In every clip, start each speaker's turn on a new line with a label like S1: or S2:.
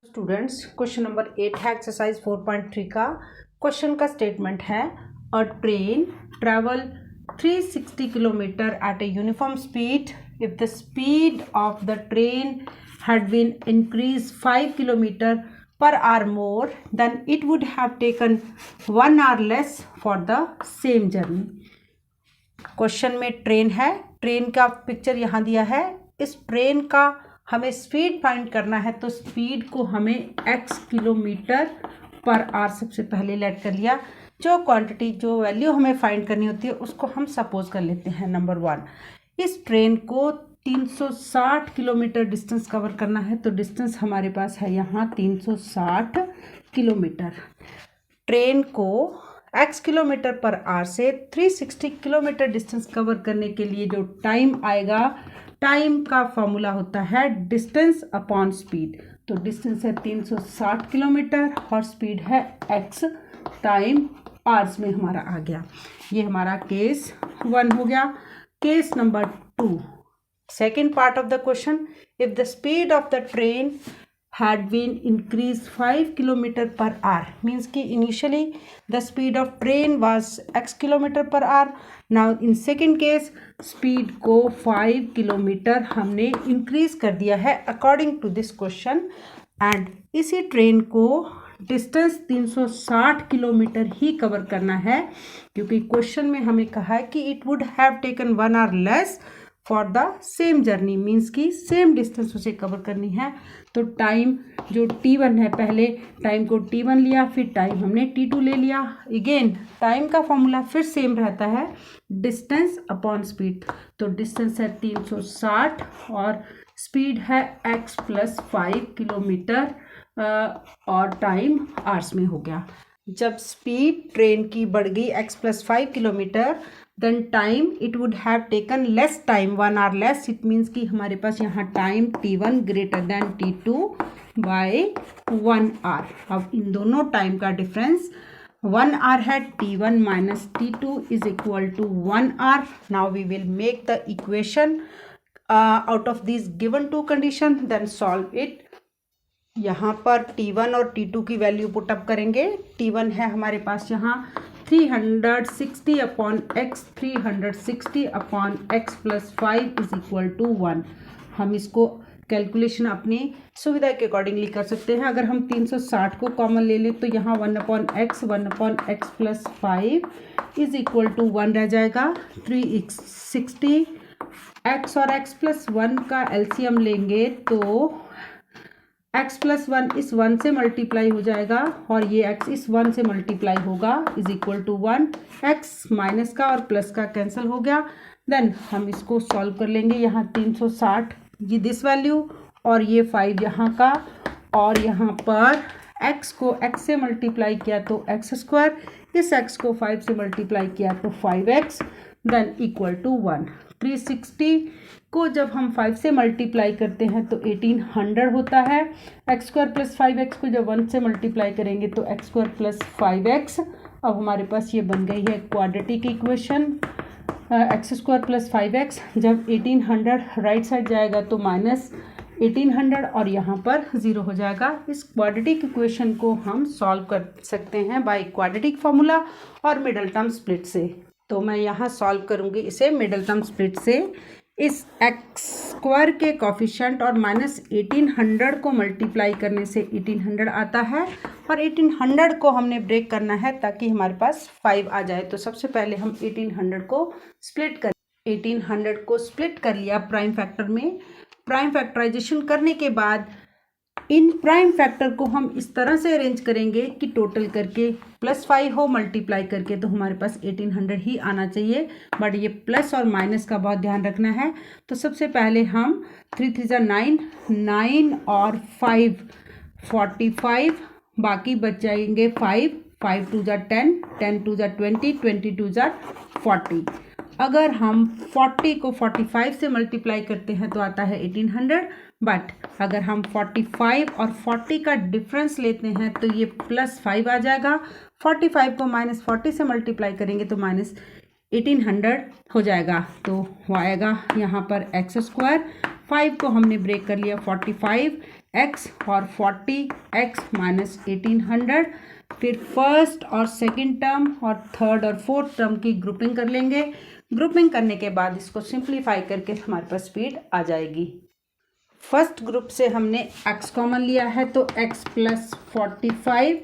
S1: Students question number 8 है exercise 4.3 का। Question का स्टेटमेंट है a train travel 360 kilometre at a uniform speed if the speed of the train had been increased 5 kilometer per hour more then it would have taken 1 hour less for the same journey। Question में train है, train का picture यहाँ दिया है। इस train का हमें speed find करना है, तो स्पीड को हमें x किलोमीटर पर आवर सबसे पहले लेट कर लिया। जो क्वांटिटी जो वैल्यू हमें फाइंड करनी होती है उसको हम सपोज कर लेते हैं। नंबर 1, इस ट्रेन को 360 किलोमीटर डिस्टेंस कवर करना है, तो डिस्टेंस हमारे पास है यहाँ 360 किलोमीटर। ट्रेन को x किलोमीटर पर आवर से 360 किलोमीटर डिस्टेंस कवर करने के लिए जो टाइम आएगा, टाइम का फॉर्मूला होता है डिस्टेंस अपॉन स्पीड। तो डिस्टेंस है 360 किलोमीटर और स्पीड है x, टाइम आवर्स में हमारा आ गया। ये हमारा केस 1 हो गया। Case number 2, second part of the question, if the speed of the train had been increased 5 kilometer per hour, means कि initially the speed of train was x kilometer per hour। now in second case speed को 5 kilometre हमने increase कर दिया है according to this question, and इसी train को distance 360 kilometre ही cover करना है, क्योंकि क्वेश्चन में हमें कहा है कि it would have taken 1 hour less for the same journey, means की सेम डिस्टेंस उसे कवर करनी है। तो टाइम जो t1 है, पहले टाइम को t1 लिया, फिर टाइम हमने t2 ले लिया। अगेन टाइम का फॉर्मूला फिर सेम रहता है डिस्टेंस अपॉन स्पीड। तो डिस्टेंस है 360 और स्पीड है x प्लस 5 किलोमीटर और टाइम आवर्स में हो गया। जब स्पीड ट्रेन की बढ़ गई x plus 5 kilometre, then time it would have taken less time, 1 hour less. It means कि हमारे पास यहाँ time t1 greater than t2 by 1 hour। अब इन दोनों टाइम का डिफरेंस 1 hour है, t1 minus t2 is equal to 1 hour। Now we will make the equation out of this given two condition, then solve it. यहाँ पर t1 और t2 की value put up करेंगे। t1 है हमारे पास यहाँ 360 upon x, 360 upon x plus 5 is equal to 1। हम इसको कैलकुलेशन अपनी सुविधा के अकॉर्डिंगली कर सकते हैं। अगर हम 360 को कॉमन ले लें तो यहाँ 1 upon x plus 5 is equal to 1 रह जाएगा। 360 x और x प्लस 1 का एलसीएम लेंगे तो x प्लस 1 इस 1 से मल्टीप्लाई हो जाएगा और ये x इस 1 से मल्टीप्लाई होगा is equal to 1। x minus का और प्लस का कैंसिल हो गया। देन हम इसको सॉल्व कर लेंगे। यहाँ 360 ये दिस वैल्यू और ये 5 यहाँ का, और यहाँ पर x को x से मल्टीप्लाई किया तो x स्क्वायर, इस x को 5 से मल्टीप्लाई किया तो 5x, देन इक्वल टू 1। 360 को जब हम 5 से मल्टीप्लाई करते हैं तो 1800 होता है। एक्स स्क्वायर प्लस 5x को जब 1 से मल्टीप्लाई करेंगे तो एक्स स्क्वायर प्लस 5x। अब हमारे पास ये बन गई है quadratic equation, x square plus 5x। जब 1800 राइट साइड जाएगा तो माइनस 1800 और यहाँ पर 0 हो जाएगा। इस क्वाड्रेटिक इक्वेशन को हम सॉल्व कर सकते हैं बाय क्वाड्रेटिक फार्मूला और मिडल टर्म स्प्लिट से। तो मैं यहाँ सॉल्व करूँगी इसे मिडल टर्म स्प्लिट से। इस एक्स स्क्वायर के कॉफिशिएंट और माइनस 1800 को मल्टीप्लाई करने से 1800 आता है, और 1800 को हमने ब्रेक करना है ताकि हमारे पास 5 आ जाए। तो सबसे पहले हम 1800 को स्प्लिट कर 1800 को स्प्लिट कर लिया प्राइम फैक्टर में। प्राइम फैक्टराइजेशन करने के बाद इन प्राइम फैक्टर को हम इस तरह से अरेंज करेंगे कि टोटल करके प्लस 5 हो, मल्टीप्लाई करके तो हमारे पास 1800 ही आना चाहिए, बट ये प्लस और माइनस का बहुत ध्यान रखना है। तो सबसे पहले हम 3 3 9, 9 और 5 45, बाकी बच जाएंगे 5, 5 2 10, 10 2 20, 20 2 40। अगर हम 40 को 45 से मल्टीप्लाई करते हैं तो आता है 1800, बट अगर हम 45 और 40 का डिफरेंस लेते हैं तो ये प्लस 5 आ जाएगा। 45 को माइनस 40 से मल्टीप्लाई करेंगे तो माइनस 1800 हो जाएगा। तो वो आएगा यहाँ पर एक्स स्क्वायर, 5 को हमने ब्रेक कर लिया 45, x और 40x माइनस 1800। फिर फर्स्ट और सेकंड टर्म और थर्ड और फोर्थ टर्म की ग्रुपिंग कर लेंगे। ग्रुपिंग करने के बाद इसको सिंप्लीफाई करके हमारे पास स्पीड आ जाएगी। फर्स्ट ग्रुप से हमने x कॉमन लिया है तो x प्लस 45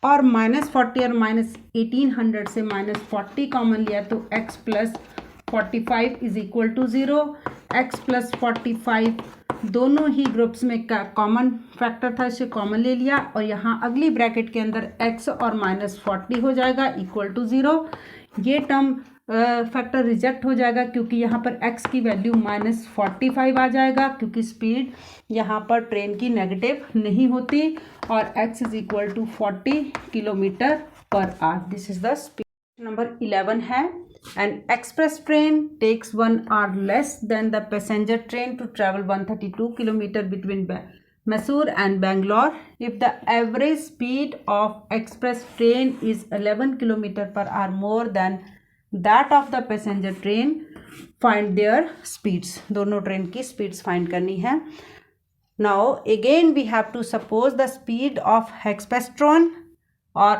S1: और माइनस 40 और माइनस 1800 से माइनस 40 कॉमन लिया तो x plus 45 is equal to 0। x plus 45 दोनों ही ग्रुप्स में का कॉमन फैक्टर था, इसे कॉमन ले लिया और यहाँ अगली ब्रैकेट के अंदर x और माइनस 40 हो जाएगा इक्वल टू 0। ये टर्म फैक्टर रिजेक्ट हो जाएगा क्योंकि यहाँ पर x की वैल्यू माइनस 45 आ जाएगा, क्योंकि स्पीड यहाँ पर ट्रेन की नेगेटिव नहीं होती और x is equal to 40 kilometre per hour. This is the speed. Number 11 है An express train takes 1 hour less than the passenger train to travel 132 km between Mysore and Bangalore. If the average speed of express train is 11 km per hour more than that of the passenger train, find their speeds. दोनों train की speeds find करनी है। Now again we have to suppose the speed of express train, or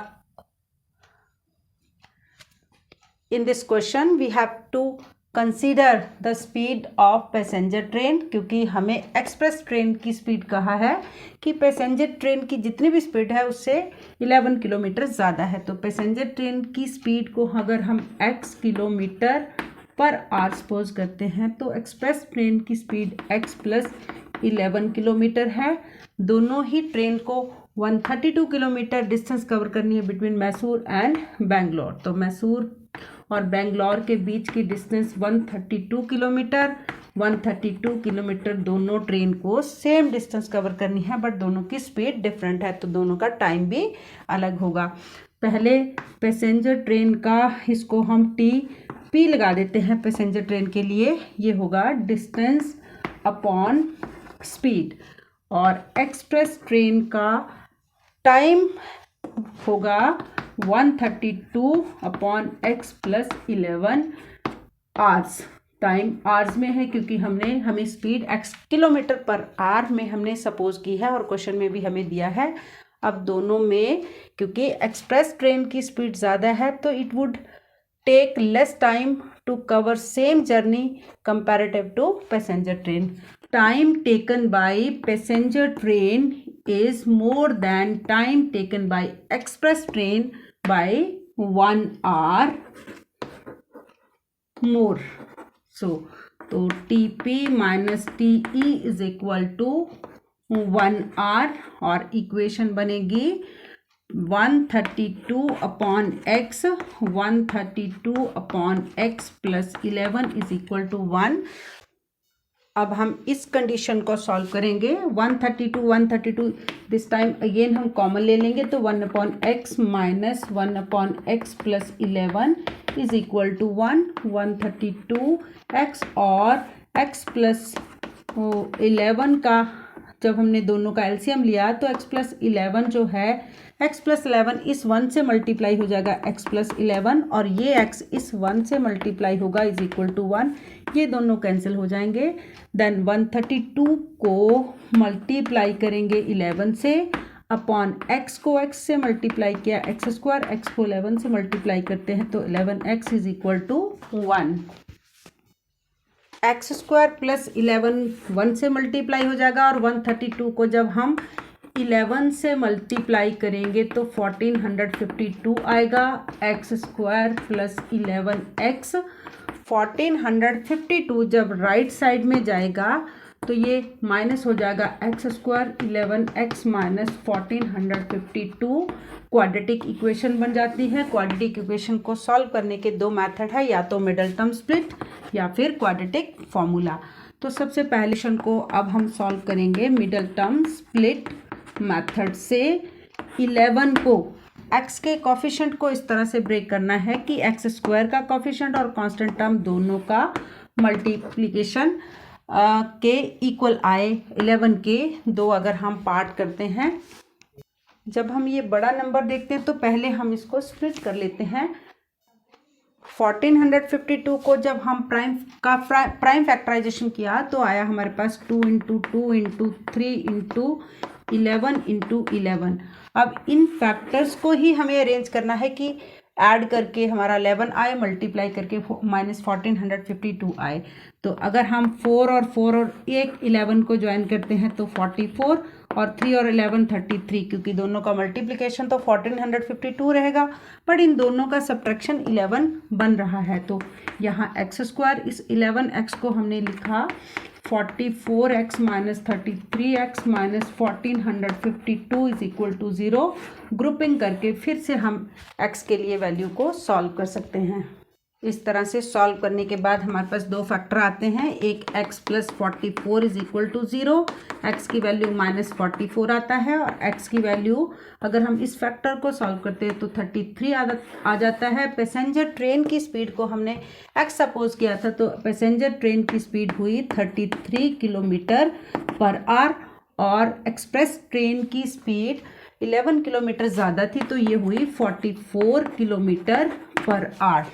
S1: in this question we have to consider the speed of passenger train, क्योंकि हमें express train की speed कहा है कि पैसेंजर ट्रेन की जितनी भी स्पीड है उससे 11 किलोमीटर ज़्यादा है। तो पैसेंजर ट्रेन की स्पीड को अगर हम x kilometre per our suppose करते हैं तो एक्सप्रेस ट्रेन की स्पीड x प्लस 11 किलोमीटर है। दोनों ही ट्रेन को 132 किलोमीटर डिस्टेंस कवर करनी है बिटवीन मैसूर एंड बेंगलोर। तो मैसूर और बेंगलोर के बीच की डिस्टेंस 132 किलोमीटर। 132 किलोमीटर दोनों ट्रेन को सेम डिस्टेंस कवर करनी है, बट दोनों की स्पीड डिफरेंट है तो दोनों का टाइम भी अलग होगा। पहले पैसेंजर ट्रेन का इसको हम TP लगा देते हैं पैसेंजर ट्रेन के लिए, ये होगा डिस्टेंस अपॉन स्पीड, और एक्सप्रेस ट्रेन का टाइम होगा 132 upon x plus 11 hours. Time hours में है क्योंकि हमें speed x kilometre per our में हमने सपोज की है और क्वेश्चन में भी हमें दिया है। अब दोनों में क्योंकि एक्सप्रेस ट्रेन की स्पीड ज़्यादा है तो it would take less time to cover same journey comparative to passenger train. Time taken by passenger train is more than time taken by express train by 1 hour more. So TP minus TE is equal to 1 hour और equation बनेगी 132 upon x, 132 upon x plus 11 is equal to 1। अब हम इस condition को solve करेंगे। 132 this time again हम common ले लेंगे तो 1 upon x minus 1 upon x plus 11 is equal to 1। 132x और x प्लस 11 का जब हमने दोनों का एलसीएम लिया तो x प्लस 11 जो है x प्लस 11 इस 1 से मल्टीप्लाई हो जाएगा x प्लस 11, और ये x इस 1 से मल्टीप्लाई होगा इज इक्वल टू 1। ये दोनों कैंसिल हो जाएंगे। देन 132 को मल्टीप्लाई करेंगे 11 से, अपॉन x को x से मल्टीप्लाई किया x स्क्वायर, x को 11 से मल्टीप्लाई करते हैं तो 11x is equal to 1। x square plus 11 1 से मल्टीप्लाई हो जाएगा और 132 को जब हम 11 से मल्टीप्लाई करेंगे तो 1452 आएगा। x स्क्वायर प्लस 11x 1452 जब राइट साइड में जाएगा तो ये माइनस हो जाएगा x square 11x minus 1452। Quadratic equation बन जाती है। क्वाड्रेटिक इक्वेशन को सॉल्व करने के दो मेथड है, या तो मिडल टर्म स्प्लिट या फिर क्वाड्रेटिक फॉर्मूला। तो सबसे पहले क्वेश्चन को अब हम सॉल्व करेंगे मिडल टर्म स्प्लिट मेथड से। 11 को x के कोफिशिएंट को इस तरह से ब्रेक करना है कि x स्क्वायर का कोफिशिएंट और कांस्टेंट टर्म दोनों का मल्टीप्लिकेशन के इक्वल आए। 11 के दो अगर हम पार्ट करते हैं, जब हम ये बड़ा नंबर देखते हैं तो पहले हम इसको स्प्लिट कर लेते हैं। 1452 को जब हम प्राइम फैक्टराइजेशन किया तो आया हमारे पास 2 इंटू 2 इंटू 3 इंटू 11 इंटू 11। अब इन फैक्टर्स को ही हमें अरेंज करना है कि ऐड करके हमारा 11 आए, मल्टीप्लाई करके -1452 आए। तो अगर हम 4 और एक 11 को ज्वाइन करते हैं तो 44 और 3 और 11 33, क्योंकि दोनों का मल्टीप्लिकेशन तो 1452 रहेगा, बट इन दोनों का सब्ट्रैक्शन 11 बन रहा है। तो यहाँ x², इस 11x को हमने लिखा 44x minus 33x minus 1452 is equal to 0। Grouping करके फिर से हम x के लिए वैल्यू को सॉल्व कर सकते हैं। इस तरह से सॉल्व करने के बाद हमारे पास दो फैक्टर आते हैं, एक x plus 44 is equal to 0, x की वैल्यू -44 आता है, और x की वैल्यू अगर हम इस फैक्टर को सॉल्व करते हैं तो 33 आ जाता है। पैसेंजर ट्रेन की स्पीड को हमने x सपोज किया था, तो पैसेंजर ट्रेन की स्पीड हुई 33 किलोमीटर पर आवर, और एक्सप्रेस ट्रेन की स्पीड 11 किलोमीटर ज़्यादा थी, तो ये हुई 44 किलोमीटर पर आवर।